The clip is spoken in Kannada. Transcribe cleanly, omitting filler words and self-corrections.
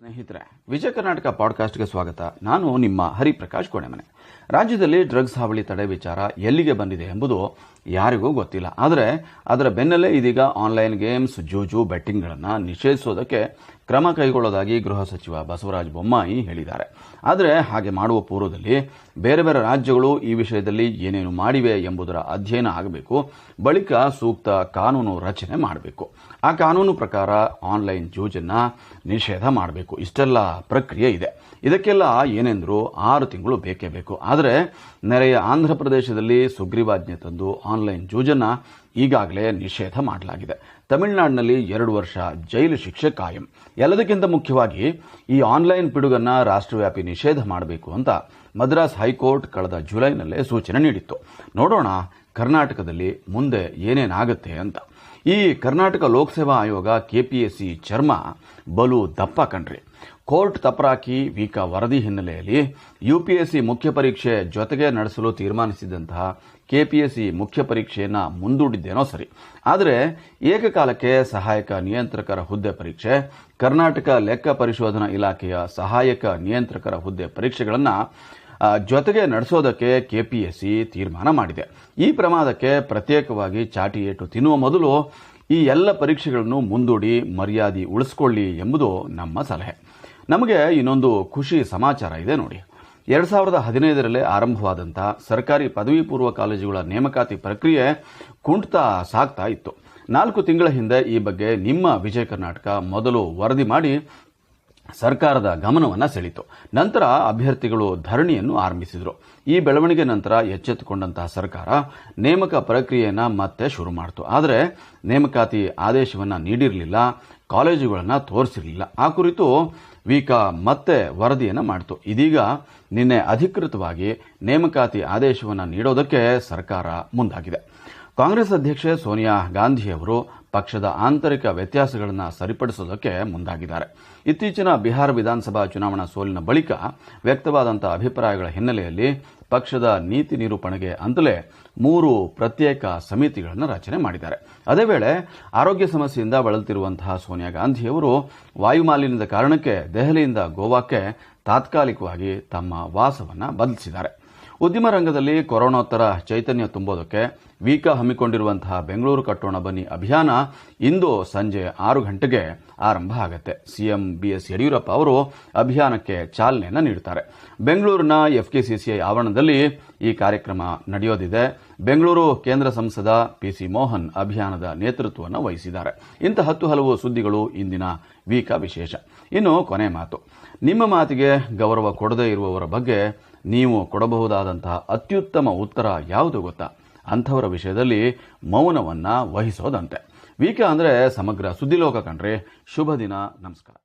ಸ್ನೇಹಿತರೆ, ವಿಜಯ ಕರ್ನಾಟಕ ಪಾಡ್ಕಾಸ್ಟ್ಗೆ ಸ್ವಾಗತ. ನಾನು ನಿಮ್ಮ ಹರಿಪ್ರಕಾಶ್ ಕೋಣೆಮನೆ. ರಾಜ್ಯದಲ್ಲಿ ಡ್ರಗ್ಸ್ ಹಾವಳಿ ತಡೆ ವಿಚಾರ ಎಲ್ಲಿಗೆ ಬಂದಿದೆ ಎಂಬುದು ಯಾರಿಗೂ ಗೊತ್ತಿಲ್ಲ. ಆದರೆ ಅದರ ಬೆನ್ನಲ್ಲೇ ಇದೀಗ ಆನ್ಲೈನ್ ಗೇಮ್ಸ್, ಜೂಜು, ಬೆಟ್ಟಿಂಗ್ಗಳನ್ನು ನಿಷೇಧಿಸೋದಕ್ಕೆ ಕ್ರಮ ಕೈಗೊಳ್ಳೋದಾಗಿ ಗೃಹ ಸಚಿವ ಬಸವರಾಜ ಬೊಮ್ಮಾಯಿ ಹೇಳಿದ್ದಾರೆ. ಆದರೆ ಹಾಗೆ ಮಾಡುವ ಪೂರ್ವದಲ್ಲಿ ಬೇರೆ ಬೇರೆ ರಾಜ್ಯಗಳು ಈ ವಿಷಯದಲ್ಲಿ ಏನೇನು ಮಾಡಿವೆ ಎಂಬುದರ ಅಧ್ಯಯನ ಆಗಬೇಕು. ಬಳಿಕ ಸೂಕ್ತ ಕಾನೂನು ರಚನೆ ಮಾಡಬೇಕು. ಆ ಕಾನೂನು ಪ್ರಕಾರ ಆನ್ಲೈನ್ ಜೂಜನ್ನು ನಿಷೇಧ ಮಾಡಬೇಕು. ಇಷ್ಟೆಲ್ಲ ಪ್ರಕ್ರಿಯೆ ಇದೆ. ಇದಕ್ಕೆಲ್ಲ ಏನೆಂದರೂ 6 ತಿಂಗಳು ಬೇಕೇ ಬೇಕು. ಆದರೆ ನೆರೆಯ ಆಂಧ್ರ ಪ್ರದೇಶದಲ್ಲಿ ಸುಗ್ರೀವಾಜ್ಞೆ ತಂದು ಆನ್ಲೈನ್ ಜೂಜನ್ನು ಈಗಾಗಲೇ ನಿಷೇಧ ಮಾಡಲಾಗಿದೆ. ತಮಿಳುನಾಡಿನಲ್ಲಿ 2 ವರ್ಷ ಜೈಲು ಶಿಕ್ಷೆ ಕಾಯಂ. ಎಲ್ಲದಕ್ಕಿಂತ ಮುಖ್ಯವಾಗಿ ಈ ಆನ್ಲೈನ್ ಪಿಡುಗನ್ನು ರಾಷ್ಟ್ರವ್ಯಾಪಿ ನಿಷೇಧ ಮಾಡಬೇಕು ಅಂತ ಮದ್ರಾಸ್ ಹೈಕೋರ್ಟ್ ಕಳೆದ ಜುಲೈನಲ್ಲೇ ಸೂಚನೆ ನೀಡಿತ್ತು. ನೋಡೋಣ ಕರ್ನಾಟಕದಲ್ಲಿ ಮುಂದೆ ಏನೇನಾಗುತ್ತೆ ಅಂತ. ಈ ಕರ್ನಾಟಕ ಲೋಕಸೇವಾ ಆಯೋಗ ಕೆಪಿಎಸ್ಸಿ ಚರ್ಮ ಬಲು ದಪ್ಪ ಕಣ್ರಿ. ಕೋರ್ಟ್ ತಪರಾಕಿ ವೀಕಾ ವರದಿ ಹಿನ್ನೆಲೆಯಲ್ಲಿ ಯುಪಿಎಸ್ಸಿ ಮುಖ್ಯ ಪರೀಕ್ಷೆ ಜೊತೆಗೆ ನಡೆಸಲು ತೀರ್ಮಾನಿಸಿದಂತಹ ಕೆಪಿಎಸ್ಸಿ ಮುಖ್ಯ ಪರೀಕ್ಷೆಯನ್ನು ಮುಂದೂಡಿದ್ದೇನೋ ಸರಿ. ಆದರೆ ಏಕಕಾಲಕ್ಕೆ ಸಹಾಯಕ ನಿಯಂತ್ರಕರ ಹುದ್ದೆ ಪರೀಕ್ಷೆ, ಕರ್ನಾಟಕ ಲೆಕ್ಕ ಪರಿಶೋಧನಾ ಇಲಾಖೆಯ ಸಹಾಯಕ ನಿಯಂತ್ರಕರ ಹುದ್ದೆ ಪರೀಕ್ಷೆಗಳನ್ನು ಜೊತೆಗೆ ನಡೆಸೋದಕ್ಕೆ ಕೆಪಿಎಸ್ಸಿ ತೀರ್ಮಾನ ಮಾಡಿದೆ. ಈ ಪ್ರಮಾದಕ್ಕೆ ಪ್ರತ್ಯೇಕವಾಗಿ ಚಾಟಿ ಏಟು ತಿನ್ನುವ ಮೊದಲು ಈ ಎಲ್ಲ ಪರೀಕ್ಷೆಗಳನ್ನು ಮುಂದೂಡಿ ಮರ್ಯಾದೆ ಉಳಿಸಿಕೊಳ್ಳಿ ಎಂಬುದು ನಮ್ಮ ಸಲಹೆ. ನಮಗೆ ಇನ್ನೊಂದು ಖುಷಿ ಸಮಾಚಾರ ಇದೆ ನೋಡಿ. 2015ರಲ್ಲೇ ಆರಂಭವಾದಂಥ ಸರ್ಕಾರಿ ಪದವಿ ಪೂರ್ವ ಕಾಲೇಜುಗಳ ನೇಮಕಾತಿ ಪ್ರಕ್ರಿಯೆ ಕುಂಠಿತ ಸಾಗ್ತಾ ಇತ್ತು. 4 ತಿಂಗಳ ಹಿಂದೆ ಈ ಬಗ್ಗೆ ನಿಮ್ಮ ವಿಜಯ ಕರ್ನಾಟಕ ಮೊದಲು ವರದಿ ಮಾಡಿ ಸರ್ಕಾರದ ಗಮನವನ್ನು ಸೆಳೀತು. ನಂತರ ಅಭ್ಯರ್ಥಿಗಳು ಧರಣಿಯನ್ನು ಆರಂಭಿಸಿದರು. ಈ ಬೆಳವಣಿಗೆ ನಂತರ ಎಚ್ಚೆತ್ತುಕೊಂಡಂತಹ ಸರ್ಕಾರ ನೇಮಕ ಪ್ರಕ್ರಿಯೆಯನ್ನು ಮತ್ತೆ ಶುರು ಮಾಡಿತು. ಆದರೆ ನೇಮಕಾತಿ ಆದೇಶವನ್ನು ನೀಡಿರಲಿಲ್ಲ, ಕಾಲೇಜುಗಳನ್ನು ತೋರಿಸಿರಲಿಲ್ಲ. ಆ ಕುರಿತು ವೀಕಾ ಮತ್ತೆ ವರದಿಯನ್ನು ಮಾಡಿತು. ಇದೀಗ ನಿನ್ನೆ ಅಧಿಕೃತವಾಗಿ ನೇಮಕಾತಿ ಆದೇಶವನ್ನು ನೀಡೋದಕ್ಕೆ ಸರ್ಕಾರ ಮುಂದಾಗಿದೆ. ಕಾಂಗ್ರೆಸ್ ಅಧ್ಯಕ್ಷೆ ಸೋನಿಯಾ ಗಾಂಧಿಯವರು ಪಕ್ಷದ ಆಂತರಿಕ ವ್ಯತ್ಯಾಸಗಳನ್ನು ಸರಿಪಡಿಸೋದಕ್ಕೆ ಮುಂದಾಗಿದ್ದಾರೆ. ಇತ್ತೀಚಿನ ಬಿಹಾರ ವಿಧಾನಸಭಾ ಚುನಾವಣಾ ಸೋಲಿನ ಬಳಿಕ ವ್ಯಕ್ತವಾದಂಥ ಅಭಿಪ್ರಾಯಗಳ ಹಿನ್ನೆಲೆಯಲ್ಲಿ ಪಕ್ಷದ ನೀತಿ ನಿರೂಪಣೆಗೆ ಅಂತಲೇ 3 ಪ್ರತ್ಯೇಕ ಸಮಿತಿಗಳನ್ನು ರಚನೆ ಮಾಡಿದ್ದಾರೆ. ಅದೇ ವೇಳೆ ಆರೋಗ್ಯ ಸಮಸ್ಯೆಯಿಂದ ಬಳಲುತ್ತಿರುವಂತಹ ಸೋನಿಯಾ ಗಾಂಧಿಯವರು ವಾಯುಮಾಲಿನ್ಯದ ಕಾರಣಕ್ಕೆ ದೆಹಲಿಯಿಂದ ಗೋವಾಕ್ಕೆ ತಾತ್ಕಾಲಿಕವಾಗಿ ತಮ್ಮ ವಾಸವನ್ನು ಬದಲಿಸಿದ್ದಾರೆ. ಉದ್ಯಮ ರಂಗದಲ್ಲಿ ಕೊರೋನೋತ್ತರ ಚೈತನ್ಯ ತುಂಬೋದಕ್ಕೆ ವೀಕಾ ಹಮ್ಮಿಕೊಂಡಿರುವಂತಹ ಬೆಂಗಳೂರು ಕಟ್ಟೋಣ ಬನ್ನಿ ಅಭಿಯಾನ ಇಂದು ಸಂಜೆ 6 ಗಂಟೆಗೆ ಆರಂಭ ಆಗುತ್ತೆ. ಸಿಎಂ ಬಿಎಸ್ ಯಡಿಯೂರಪ್ಪ ಅವರು ಅಭಿಯಾನಕ್ಕೆ ಚಾಲನೆಯನ್ನು ನೀಡುತ್ತಾರೆ. ಬೆಂಗಳೂರಿನ ಎಫ್ಕೆಸಿಸಿಐ ಆವರಣದಲ್ಲಿ ಈ ಕಾರ್ಯಕ್ರಮ ನಡೆಯೋದಿದೆ. ಬೆಂಗಳೂರು ಕೇಂದ್ರ ಸಂಸದ ಪಿಸಿ ಮೋಹನ್ ಅಭಿಯಾನದ ನೇತೃತ್ವವನ್ನು ವಹಿಸಿದ್ದಾರೆ. ಇಂಥ 10 ಹಲವು ಸುದ್ದಿಗಳು ಇಂದಿನ ವೀಕಾ ವಿಶೇಷ. ಇನ್ನು ಕೊನೆ ಮಾತು. ನಿಮ್ಮ ಮಾತಿಗೆ ಗೌರವ ಕೊಡದೇ ಇರುವವರ ಬಗ್ಗೆ ನೀವು ಕೊಡಬಹುದಾದಂತಹ ಅತ್ಯುತ್ತಮ ಉತ್ತರ ಯಾವುದು ಗೊತ್ತಾ? ಅಂಥವರ ವಿಷಯದಲ್ಲಿ ಮೌನವನ್ನು ವಹಿಸೋದಂತೆ. ವೀಕಾ ಅಂದರೆ ಸಮಗ್ರ ಸುದ್ದಿಲೋಕ ಕಣ್ರಿ. ಶುಭ ದಿನ. ನಮಸ್ಕಾರ.